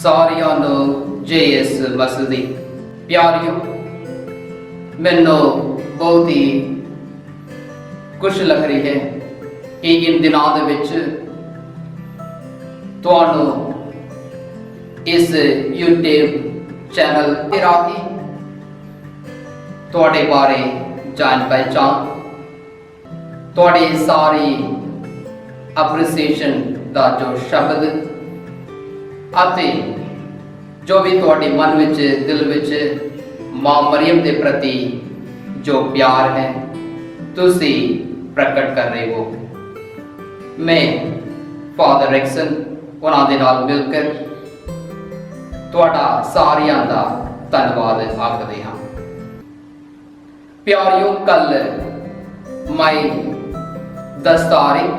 ਸਾਰਿਆਂ ਨੂੰ ਜੇ ਇਸ ਮਸੀਹ ਦੀ ਪਿਆਰਿਓ, ਮੈਨੂੰ ਬਹੁਤ ਹੀ ਖੁਸ਼ ਲੱਗ ਰਹੀ ਹੈ ਕਿ ਇਨ ਦਿਨਾਂ ਦੇ ਵਿੱਚ ਤੁਹਾਨੂੰ ਇਸ YouTube ਚੈਨਲ ਤੇ ਰਾਹੀਂ ਤੁਹਾਡੇ ਬਾਰੇ ਜਾਣ ਪਹਿਚਾਨ, ਤੁਹਾਡੀ ਸਾਰੀ ਅਪਰੀਸੀਏਸ਼ਨ ਦਾ ਜੋ ਸ਼ਬਦ ਅਤੇ ਜੋ ਵੀ ਤੁਹਾਡੇ ਮਨ ਵਿੱਚ ਦਿਲ ਵਿੱਚ ਮਾਂ ਮਰੀਮ ਦੇ ਪ੍ਰਤੀ ਜੋ ਪਿਆਰ ਹੈ ਤੁਸੀਂ ਪ੍ਰਗਟ ਕਰ ਰਹੇ ਹੋ। ਮੈਂ ਫਾਦਰ ਰਿਕਸਨ ਉਹਨਾਂ ਦੇ ਨਾਲ ਮਿਲ ਕੇ ਤੁਹਾਡਾ ਸਾਰਿਆਂ ਦਾ ਧੰਨਵਾਦ ਆਖਦੇ ਹਾਂ। ਪਿਆਰਿਓ, ਕੱਲ ਮਈ 10 ਤਾਰੀਖ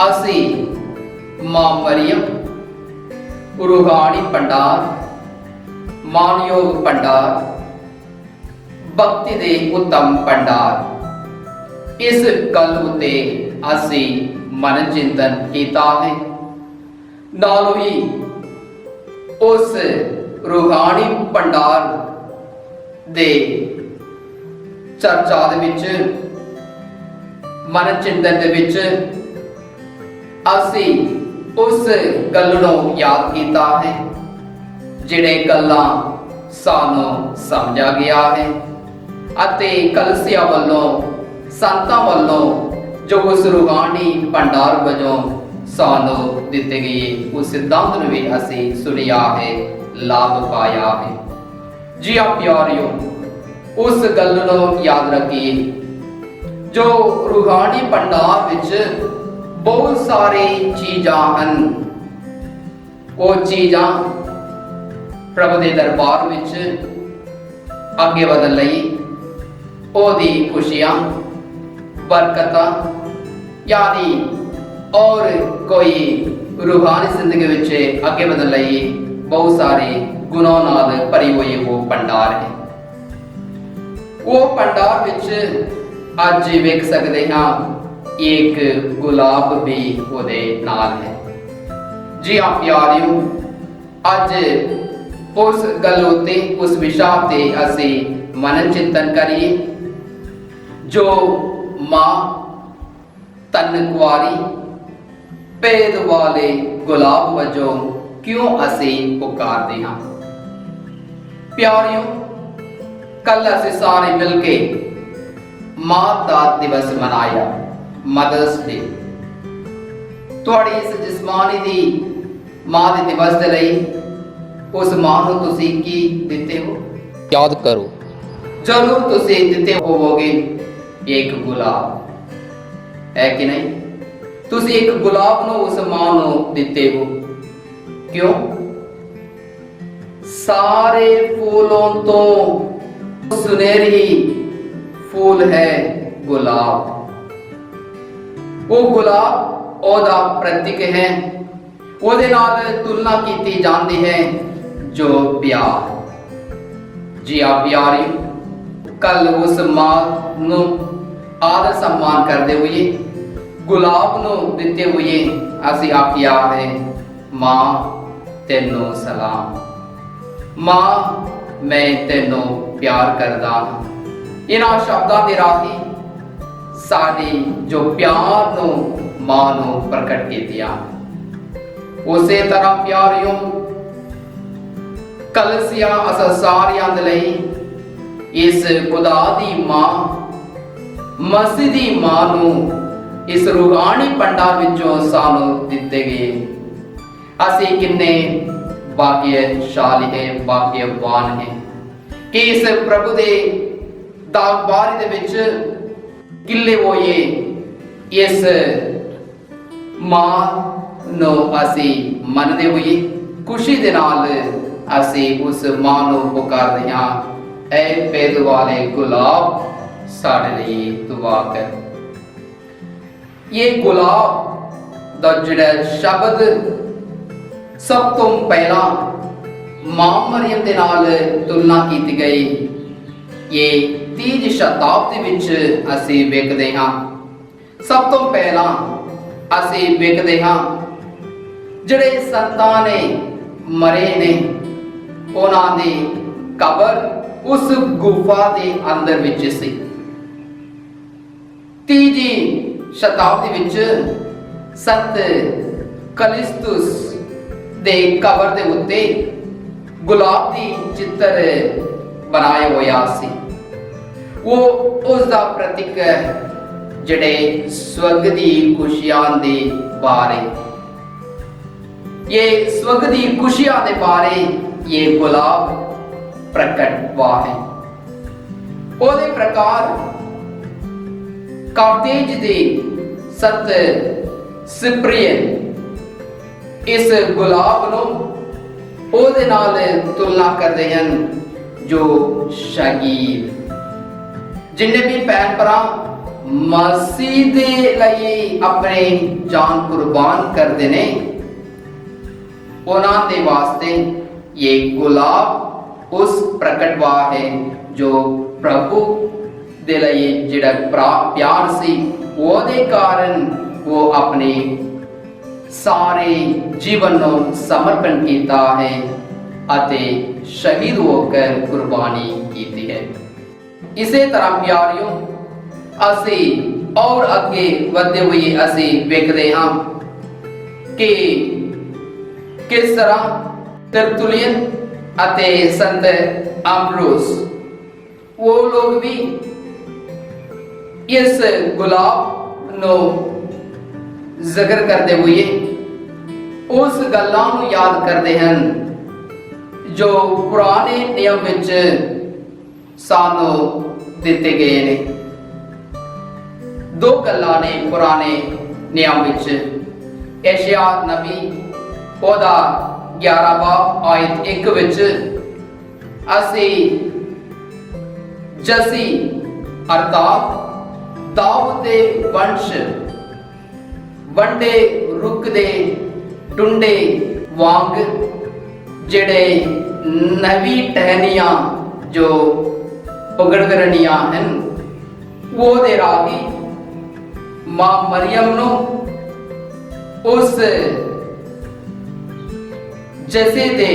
ਅਸੀਂ ਮਾਂ ਮਰੀਮ ਰੂਹਾਨੀ ਭੰਡਾਰ, ਮਾਨਯੋਗ ਭੰਡਾਰ, ਭਗਤੀ ਦੇ ਉੱਤਮ ਭੰਡਾਰ, ਇਸ ਗੱਲ ਉਤੇ ਅਸੀਂ ਮਨ ਚਿੰਤਨ ਕੀਤਾ ਹੈ। ਨਾਲ ਹੀ ਉਸ ਰੂਹਾਨੀ ਭੰਡਾਰ ਦੇ ਚਰਚਾ ਦੇ ਵਿੱਚ, ਮਨ ਚਿੰਤਨ ਦੇ ਵਿੱਚ ਅਸੀਂ ਉਸ ਗੱਲ ਨੂੰ ਯਾਦ ਕੀਤਾ ਹੈ ਜਿਹੜੇ ਗੱਲਾਂ ਸਾਨੂੰ ਸਮਝਾ ਗਿਆ ਹੈ ਅਤੇ ਕਲੀਸਿਆ ਵੱਲੋਂ, ਸੰਤਾਂ ਵੱਲੋਂ ਜੋ ਉਸ ਰੂਹਾਨੀ ਭੰਡਾਰ ਵਜੋਂ ਸਾਨੂੰ ਦਿੱਤੇ ਗਏ ਉਸ ਸਿਧਾਂਤ ਨੂੰ ਵੀ ਅਸੀਂ ਸੁਣਿਆ ਹੈ, ਲਾਭ ਪਾਇਆ ਹੈ। ਜੀ ਆ ਪਿਆਰਿਓ, ਉਸ ਗੱਲ ਨੂੰ ਯਾਦ ਰੱਖੀਏ ਜੋ ਰੂਹਾਨੀ ਭੰਡਾਰ ਵਿੱਚ ਬਹੁਤ ਸਾਰੇ ਚੀਜ਼ਾਂ ਹਨ। ਉਹ ਚੀਜ਼ਾਂ ਪ੍ਰਭੂ ਦੇ ਦਰਬਾਰ ਵਿੱਚ ਅੱਗੇ ਵਧਣ ਲਈ, ਉਹਦੀ ਖੁਸ਼ੀਆਂ, ਬਰਕਤਾਂ ਯਾਨੀ ਔਰ ਕੋਈ ਰੂਹਾਨੀ ਜ਼ਿੰਦਗੀ ਵਿੱਚ ਅੱਗੇ ਵਧਣ ਲਈ ਬਹੁਤ ਸਾਰੇ ਗੁਣਾਂ ਨਾਲ ਭਰੀ ਹੋਈ ਉਹ ਭੰਡਾਰ ਹੈ। ਉਹ ਭੰਡਾਰ ਵਿੱਚ ਅੱਜ ਵੇਖ ਸਕਦੇ ਹਾਂ ਇੱਕ ਗੁਲਾਬ ਵੀ ਉਹਦੇ ਨਾਲ ਹੈ। ਜੀ ਆ ਪਿਆਰਿਓ, ਅੱਜ ਉਸ ਗੱਲ ਉਤੇ, ਉਸ ਵਿਸ਼ਾ ਤੇ ਅਸੀਂ ਮਨ ਚਿੰਤਨ ਕਰੀਏ ਜੋ ਮਾਂ ਤਨ ਕੁਆਰੀ ਭੇਦ ਵਾਲੇ ਗੁਲਾਬ ਵਜੋਂ ਕਿਉਂ ਅਸੀਂ ਪੁਕਾਰਦੇ ਹਾਂ। ਪਿਆਰਿਓ, ਕੱਲ ਅਸੀਂ ਸਾਰੇ ਮਿਲ ਕੇ ਮਾਂ ਦਾ ਦਿਵਸ ਮਨਾਇਆ, ਮਦਰਸ ਡੇ। ਤੁਹਾਡੀ ਇਸ ਜਿਸਮਾਨੀ ਦੀ ਮਾਂ ਦੇ ਦਿਵਸ ਦੇ ਲਈ ਉਸ ਮਾਂ ਨੂੰ ਤੁਸੀਂ ਕੀ ਦਿੱਤੇ ਹੋ? ਯਾਦ ਕਰੋ, ਜ਼ਰੂਰ ਤੁਸੀਂ ਦਿੱਤੇ ਹੋਵੋਗੇ ਇੱਕ ਗੁਲਾਬ, ਹੈ ਕਿ ਨਹੀਂ? ਤੁਸੀਂ ਇੱਕ ਗੁਲਾਬ ਨੂੰ ਉਸ ਮਾਂ ਨੂੰ ਦਿੱਤੇ ਹੋ। ਕਿਉਂ? ਸਾਰੇ ਫੁੱਲਾਂ ਤੋਂ ਸੁਨਹਿਰੀ ਫੁੱਲ ਹੈ ਗੁਲਾਬ। ਉਹ ਗੁਲਾਬ ਉਹਦਾ ਪ੍ਰਤੀਕ ਹੈ, ਉਹਦੇ ਨਾਲ ਤੁਲਨਾ ਕੀਤੀ ਜਾਂਦੀ ਹੈ ਜੋ ਪਿਆਰ। ਜੀ ਆ ਪਿਆਰੀ, ਕੱਲ ਉਸ ਮਾਂ ਨੂੰ ਆਦਰ ਸਨਮਾਨ ਕਰਦੇ ਹੋਏ, ਗੁਲਾਬ ਨੂੰ ਦਿੱਤੇ ਹੋਏ ਅਸੀਂ ਆਖਿਆ ਹੈ, ਮਾਂ ਤੈਨੂੰ ਸਲਾਮ, ਮਾਂ ਮੈਂ ਤੈਨੂੰ ਪਿਆਰ ਕਰਦਾ ਹਾਂ। ਇਹਨਾਂ ਸ਼ਬਦਾਂ ਦੇ ਰਾਹੀਂ ਸਾਡੀ ਜੋ ਪਿਆਰ ਨੂੰ ਮਾਂ ਨੂੰ ਪ੍ਰਗਟ ਕੀਤਾ। ਉਸੇ ਤਰ੍ਹਾਂ ਪਿਆਰਿਓ, ਕਲੀਸਿਆ ਅਸਾਂ ਸਾਰਿਆਂ ਦੇ ਲਈ ਇਸ ਖੁਦਾ ਦੀ ਮਾਂ, ਮਸੀਹ ਦੀ ਮਾਂ ਨੂੰ ਇਸ ਰੂਹਾਨੀ ਭੰਡਾਰ ਵਿੱਚੋਂ ਸਾਨੂੰ ਦਿੱਤੇ ਗਏ। ਅਸੀਂ ਕਿੰਨੇ ਭਾਗਿਆਸ਼ਾਲੀ ਹੈ, ਭਾਗਿਆਵਾਨ ਹੈ ਕਿ ਇਸ ਪ੍ਰਭੂ ਦੇ ਦਰਬਾਰ ਦੇ ਵਿੱਚ ਗਿੱਲੇ ਹੋਏ ਇਸ ਮਾਂ ਨੂੰ ਅਸੀਂ ਮੰਨਦੇ ਹੋਏ ਖੁਸ਼ੀ ਦੇ ਨਾਲ ਅਸੀਂ ਉਸ ਮਾਂ ਨੂੰ ਪੁਕਾਰਦੇ ਹਾਂ, ਐ ਭੇਦ ਵਾਲੇ ਗੁਲਾਬ ਸਾਡੇ ਲਈ ਦੁਆ ਕਰ। ਇਹ ਗੁਲਾਬ ਦਾ ਜਿਹੜਾ ਸ਼ਬਦ ਸਭ ਤੋਂ ਪਹਿਲਾਂ ਮਾਂ ਮਰੀਮ ਦੇ ਨਾਲ ਤੁਲਨਾ ਕੀਤੀ ਗਈ, ਇਹ 30 ਸ਼ਤਾਬਦੀ ਵਿੱਚ ਅਸੀਂ ਵੇਖਦੇ ਹਾਂ। ਸਭ ਤੋਂ ਪਹਿਲਾਂ ਅਸੀਂ ਵੇਖਦੇ ਹਾਂ ਜਿਹੜੇ ਸੰਤਾਂ ਨੇ ਮਰੇ ਨੇ ਉਹਨਾਂ ਦੀ ਕਬਰ ਉਸ ਗੁਫਾ ਦੇ ਅੰਦਰ ਵਿੱਚ ਸੀ। ਤੀਜੀ ਸ਼ਤਾਬਦੀ ਵਿੱਚ ਸੰਤ ਕਲਿਸਤੁਸ ਦੇ ਕਬਰ ਦੇ ਉੱਤੇ ਗੁਲਾਬ ਦੀ ਚਿੱਤਰ ਬਣਾਇਆ ਹੋਇਆ ਸੀ। ਉਹ ਉਸ ਦਾ ਪ੍ਰਤੀਕ ਹੈ ਜਿਹੜੇ ਸਵਰਗ ਦੀ ਖੁਸ਼ੀਆਂ ਦੇ ਬਾਰੇ, ਇਹ ਸਵਰਗ ਦੀ ਖੁਸ਼ੀਆਂ ਦੇ ਬਾਰੇ ਇਹ ਗੁਲਾਬ ਪ੍ਰਗਟ हुआ है। ਉਹਦੇ ਪ੍ਰਕਾਰ ਕਾਰਤੇਜ ਦੇ ਸੰਤ ਸਿਪਰੀਅਨ ਇਸ ਗੁਲਾਬ ਨੂੰ ਉਹਦੇ ਨਾਲ ਤੁਲਨਾ ਕਰਦੇ ਹਨ ਜੋ ਸ਼ਹੀਦ ਜਿੰਨੇ ਵੀ ਭੈਣ ਭਰਾ ਮਸੀਹ ਦੇ ਲਈ ਆਪਣੀ ਜਾਨ ਕੁਰਬਾਨ ਕਰਦੇ ਨੇ, ਉਹਨਾਂ ਦੇ ਵਾਸਤੇ ਇਹ ਗੁਲਾਬ ਉਸ ਪ੍ਰਗਟ हुआ है ਜੋ ਪ੍ਰਭੂ ਦੇ ਲਈ ਜਿਹੜਾ ਪਿਆਰ ਸੀ ਉਹਦੇ ਕਾਰਨ ਉਹ ਆਪਣੇ ਸਾਰੇ ਜੀਵਨ ਨੂੰ ਸਮਰਪਣ ਕੀਤਾ ਹੈ ਅਤੇ ਸ਼ਹੀਦ ਹੋ ਕੇ ਕੁਰਬਾਨੀ ਕੀਤੀ ਹੈ। ਇਸੇ ਤਰ੍ਹਾਂ ਪਿਆਰਿਓ ਅਸੀਂ ਔਰ ਅੱਗੇ ਵਧਦੇ ਹੋਏ ਅਸੀਂ ਵੇਖਦੇ ਹਾਂ ਕਿ ਕਿਸ ਤਰ੍ਹਾਂ ਤਰਤੁਲੀਅਨ ਅਤੇ ਸੰਤ ਅੰਬਰੋਸ ਉਹ ਲੋਕ ਵੀ ਇਸ ਗੁਲਾਬ ਨੂੰ ਜ਼ਿਕਰ ਕਰਦੇ ਹੋਏ ਉਸ ਗੱਲਾਂ ਨੂੰ ਯਾਦ ਕਰਦੇ ਹਨ ਜੋ ਪੁਰਾਣੇ ਨਿਯਮ ਵਿੱਚ ਸਾਨੂੰ ਦਿੱਤੇ ਗਏ ਨੇ। ਦੋ ਗੱਲਾਂ ਨੇ ਪੁਰਾਣੇ ਨਿਯਮ ਵਿੱਚ। ਯਸ਼ਯਾ ਨਬੀ ਉਹਦਾ 11ਵਾਂ ਆਇਤ 1 ਵਿੱਚ ਅਸੀਂ ਜੱਸੀ ਅਰਥਾਤ ਦਾਊਦ ਦੇ ਵੰਸ਼ ਵੰਡੇ ਰੁੱਖ ਦੇ ਟੁੰਡੇ ਵਾਂਗ ਜਿਹੜੇ ਨਵੀਂ ਟਹਿਨੀਆਂ ਜੋ ਉਗੜ ਕਰਨੀਆਂ ਹਨ ਉਹਦੇ ਰਾਗੀ ਮਾਂ ਮਰੀਮ ਨੂੰ ਉਸ ਜੈਸੇ ਦੇ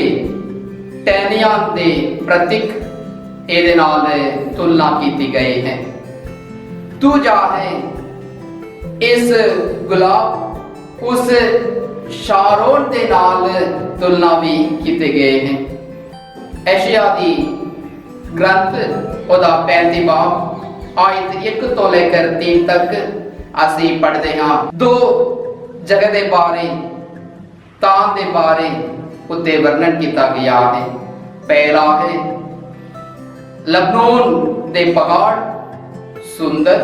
ਟਹਿਨੀਆਂ ਦੇ ਪ੍ਰਤੀਕ ਇਹਦੇ ਨਾਲ ਤੁਲਨਾ ਕੀਤੀ ਗਈ ਹੈ। ਦੂਜਾ ਹੈ ਇਸ ਗੁਲਾਬ ਉਸ ਸ਼ਾਰੋਨ ਦੇ ਨਾਲ ਤੁਲਨਾ ਵੀ ਕੀਤੇ ਗਏ ਹੈ। ਯਸ਼ਯਾ ਦੀ ਗ੍ਰੰਥ ਉਹਦਾ 35 ਬਾਬ ਆਇਤ 1 ਤੋਂ ਲੈ ਕੇ 3 ਤੱਕ ਅਸੀਂ ਪੜ੍ਹਦੇ ਹਾਂ। ਦੋ ਜਗ੍ਹਾ ਦੇ ਬਾਰੇ ਤਾਂ ਦੇ ਬਾਰੇ ਉੱਤੇ ਵਰਣਨ ਕੀਤਾ ਗਿਆ ਹੈ। ਪਹਿਲਾ ਹੈ ਲਬਨਾਨ ਦੇ ਪਹਾੜ ਸੁੰਦਰ,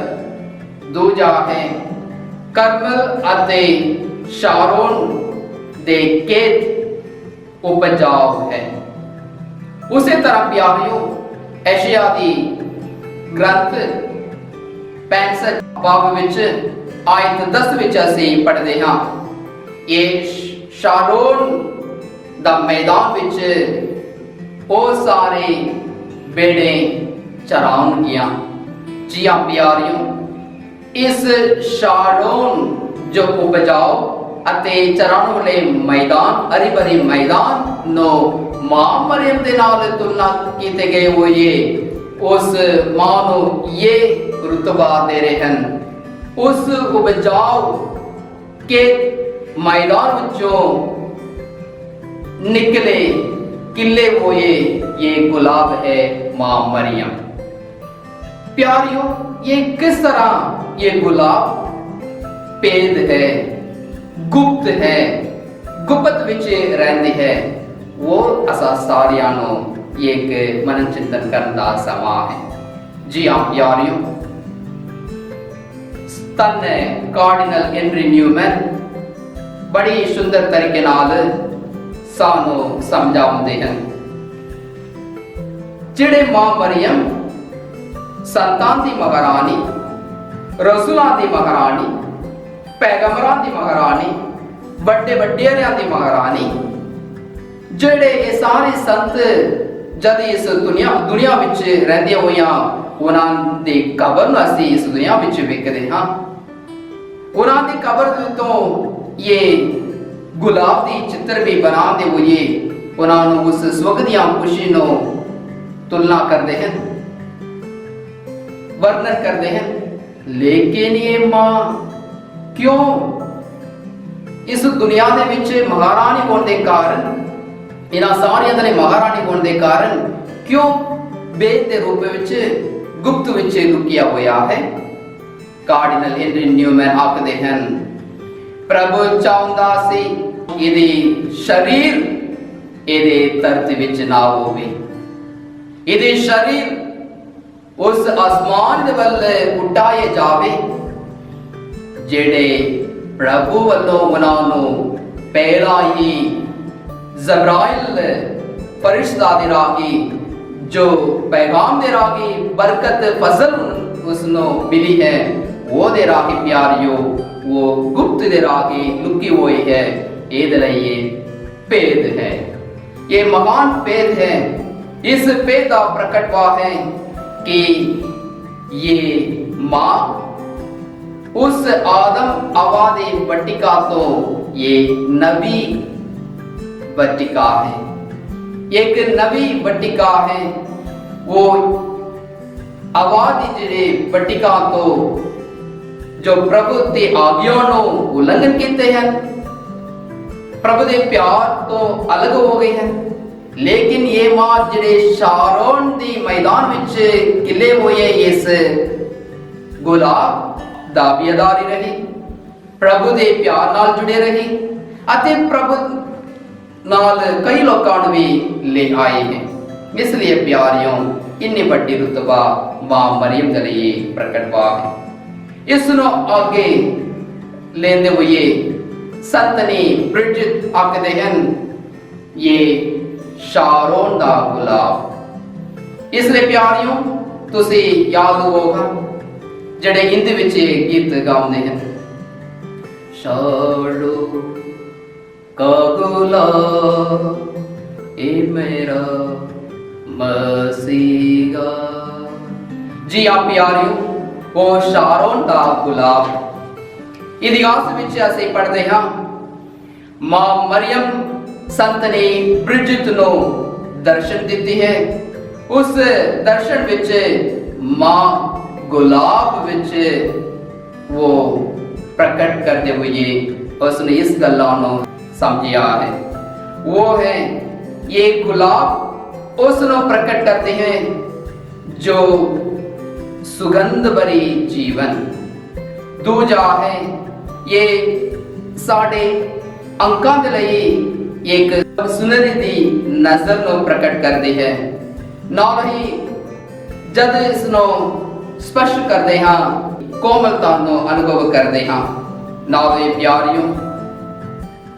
ਦੂਜਾ ਹੈ ਕਰਮਲ ਅਤੇ ਸ਼ਾਰੋਨ ਦੇ ਖੇਤ ਉਪਜਾਊ ਹੈ। ਉਸੇ ਤਰ੍ਹਾਂ ਪਿਆਰਿਓ ਯਸ਼ਯਾ ਦੀ ਗ੍ਰੰਥ 65 ਬਾਬ ਵਿੱਚ ਆਇਤ 10 ਵਿੱਚ ਅਸੀਂ ਪੜ੍ਹਦੇ ਹਾਂ ਇਹ ਸ਼ਾਰੋਨ ਦਾ ਮੈਦਾਨ ਵਿੱਚ ਉਹ ਸਾਰੇ ਬੇੜੇ ਚਰਾਉਣਗੀਆਂ। ਜੀ ਹਾਂ ਪਿਆਰਿਓ, ਇਸ ਸ਼ਾਰੋਨ ਜੋ ਉਪਜਾਊ ਅਤੇ ਚਰਾਉਣ ਵਾਲੇ ਮੈਦਾਨ ਹਰੀ ਭਰੀ ਮੈਦਾਨ ਨੂੰ ਮਾਂ ਮਰੀਮ ਦੇ ਨਾਲ ਤੁਲਨਾ ਕੀਤੇ ਗਏ ਹੋਏ ਉਸ ਮਾਂ ਨੂੰ ਇਹ ਰੁਤਬਾ ਦੇ ਰਹੇ ਹਨ। ਉਸ ਉਪਜਾਊ ਕੇ ਮੈਦਾਨ ਵਿੱਚੋਂ निकले किले हुए ये गुलाब है मां मरियम। प्यारियों, ये किस तरह ये गुलाब पेद है, गुप्त है, गुप्त विच रहती है, वो असा सारियां नो एक मनन चिंतन करने दा समा है। जी हाँ प्यारियों, तन कार्डिनल हेनरी न्यूमैन बड़ी सुंदर तरीके नाल सानू समझाते हैं। जिहड़े मां मरियम संतान दी महारानी, रसूलां दी महारानी, पैगंबरां दी महारानी, बड़े वडेरियां दी महारानी, जिहड़े ये सारे संत जद इस दुनिया विच रहिंदे होइयां उन्हां दी कबर नूं असीं इस दुनिया विच वेखदे हां। उन्हां दी कबर तो ये गुलाब दी चित्र भी बनाते हुए ਉਹਨਾਂ ਨੂੰ ਉਸ ਸੁੱਖ ਦੀਆਂ ਖੁਸ਼ੀ ਨੂੰ ਤੁਲਨਾ ਕਰਦੇ ਹਨ, ਵਰਣਨ ਕਰਦੇ ਹਨ। ਲੇਕਿਨ ਇਹ ਮਾਂ ਕਿਉਂ ਇਸ ਦੁਨੀਆ ਦੇ ਵਿੱਚ ਮਹਾਰਾਣੀ ਹੋਣ ਦੇ ਕਾਰਨ, ਇਹਨਾਂ ਸਾਰਿਆਂ ਦੇ ਮਹਾਰਾਣੀ ਹੋਣ ਦੇ ਕਾਰਨ ਕਿਉਂ ਵੇਦ ਦੇ ਰੂਪ ਵਿੱਚ ਗੁਪਤ ਵਿੱਚ ਲੁਕਿਆ ਹੋਇਆ ਹੈ? ਕਾਰਡੀਨਲ ਹੈਨਰੀ ਨਿਊਮੈਨ ਆਖਦੇ ਹਨ, ਪ੍ਰਭੂ ਚਾਹੁੰਦਾ ਸੀ ਇਹਦੇ ਸਰੀਰ ਇਹਦੇ ਧਰਤੀ ਵਿੱਚ ਨਾ ਹੋਵੇ, ਇਹਦੇ ਸਰੀਰ ਉਸ ਆਸਮਾਨ ਦੇ ਵੱਲ ਉਡਾਏ ਜਾਵੇ ਜਿਹੜੇ ਪ੍ਰਭੂ ਵੱਲੋਂ ਉਹਨਾਂ ਨੂੰ ਪਹਿਲਾਂ ਹੀ ਜਬਰਾਇਲ ਫਰਿਸ਼ਤਾ ਦੇ ਰਾਹੀਂ ਜੋ ਪੈਗਾਮ ਦੇ ਰਾਹੀਂ ਬਰਕਤ ਫਜ਼ਲ ਉਸ ਨੂੰ ਮਿਲੀ ਹੈ, ਉਹਦੇ ਰਾਹੀਂ ਪਿਆਰਿਓ ਉਹ ਗੁਪਤ ਦੇ ਰਾਹੀਂ ਲੁਕੀ ਹੋਈ ਹੈ। ਇਹਦੇ ਲਈ ਇਹ ਭੇਦ ਹੈ, ਇਹ ਮਹਾਨ ਭੇਦ ਹੈ। इस भेद का प्रकटवा है कि ये माँ उस आदम आवादी बटिका तो ये नबी बटिका है, एक नबी बटिका है। वो आवादी जिहड़े बटिका तो जो प्रभु के आज्ञा नो उल्लंघन किए हैं, प्रभु के प्यार तो अलग हो गए हैं। लेकिन ये मां जिहड़े शारोन दी मैदान विच किले हुए इस गुलाब दाबियादारी रही, प्रभु दे प्यार नाल जुड़े रही अते प्रभु नाल कई लोकां नूं भी ले आए हैं। इसलिए प्यारियों इन्नी बड़ी रुतबा मां मरियम दे लिए प्रकट हुआ है। इस नूं आगे लेंदे हुए संतनी ब्रिजिट आखदे हैं ये शारोन दा गुलाब। इसलिए प्यारियों तुसी याद होगा जड़े हिंद विच गीत गाउंदे हैं, शारोन का गुलाब ए मेरा मसीहा। जी हाँ प्यारियों, वो शारोन दा गुलाब इतिहास विच असीं पढ़दे हां मां मरियम संत ने ब्रिजिट नो दर्शन दिती है। उस दर्शन विच मां गुलाब विच वो प्रकट करते हुए उसने इस गल्लां नो समझिया है। वो है ये गुलाब उसनो प्रकट करते हैं जो सुगंध भरी जीवन। दूजा है ये साढ़े अंकां दे लई एक सुनहरी दी नजर नो प्रकट करती है। नाल ही जद इसनो स्पष्ट करते हाँ कोमलता नो अनुभव करते हाँ। नाल ही प्यारियों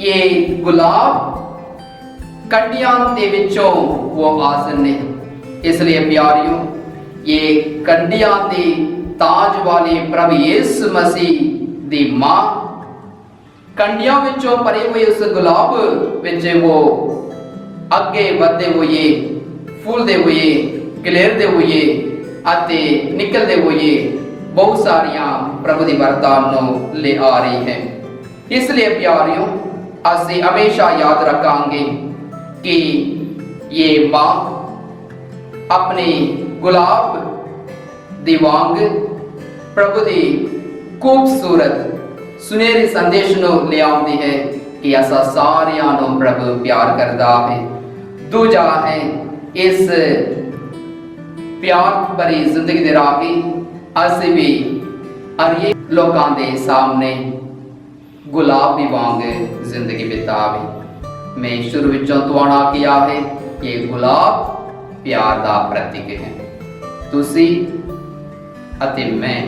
ये गुलाब कंडियां दे विचों वो आसन ने। इसलिए प्यारियों ये कंडियां दी ताज वाली प्रभु यीशु मसीह दी मां कंडियां विचों भरे हुए उस गुलाब विच वो अगे बढ़ते हुए फूलते हुए खिलेरते हुए अते निकलते हुए बहुत सारिया प्रभु की बरतान ले आ रही है। इसलिए प्यारियों असीं हमेशा याद रखांगे कि ये मां अपने गुलाब दी वांग प्रभु की खूबसूरत सुनहरे संदेश नो ले आउंदी है कि असा सारियां नो प्रभु प्यार करदा है। दूजा है इस प्यार भरी जिंदगी दे राही असीं भी अरे लोकां दे सामने गुलाब दी वांग जिंदगी बितावे। मैं शुरू विचों तुहानू किया है ये गुलाब प्यार दा प्रतीक है। तुसी अते मैं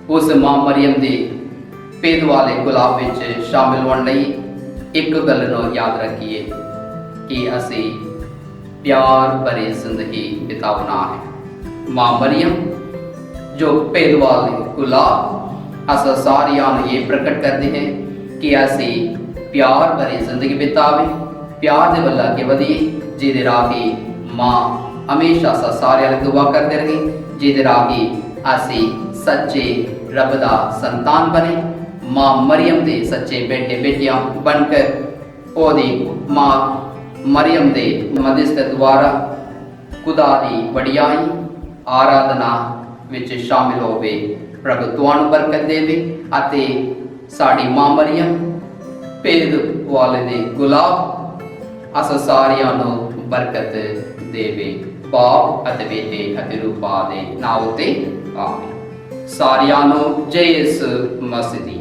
उस मां मरियम दी भेद वाले गुलाब विच शामिल होने लई एक गल नूं याद रखिए कि असी प्यार भरी जिंदगी बितावना है। मां मरियम जो भेद वाले गुलाब अस सारियां नूं ये प्रकट करते हैं कि असी प्यार भरी जिंदगी बितावे, प्यार दे वल्ल अगे वधिए, जिहदे राही मां हमेशा अस सारियां लई दुआ करते रहे, जिहदे राही असी सच्चे रब दा संतान बने, मां मरियम दे सच्चे बेटे बेटियां बनकर ओदी मां ਮਰੀਮ ਦੇ ਮਦਦ ਦੁਆਰਾ ਖੁਦਾ ਦੀ ਵਡਿਆਈ ਆਰਾਧਨਾ ਵਿੱਚ ਸ਼ਾਮਿਲ ਹੋਵੇ। ਪ੍ਰਭੂ ਤੁਹਾਨੂੰ ਬਰਕਤ ਦੇਵੇ ਅਤੇ ਸਾਡੀ ਮਾਂ ਮਰੀਮ ਭੇਦ ਵਾਲੇ ਦੇ ਗੁਲਾਬ ਅਸਾਂ ਸਾਰਿਆਂ ਨੂੰ ਬਰਕਤ ਦੇਵੇ। ਬਾਪ ਅਤੇ ਬੇਟੇ ਅਤੇ ਰੂਪਾ ਦੇ ਨਾਮ ਉਤੇ ਆਮੀਨ। ਸਾਰਿਆਂ ਨੂੰ ਜੈ ਯਿਸੂ ਮਸੀਹ ਦੀ।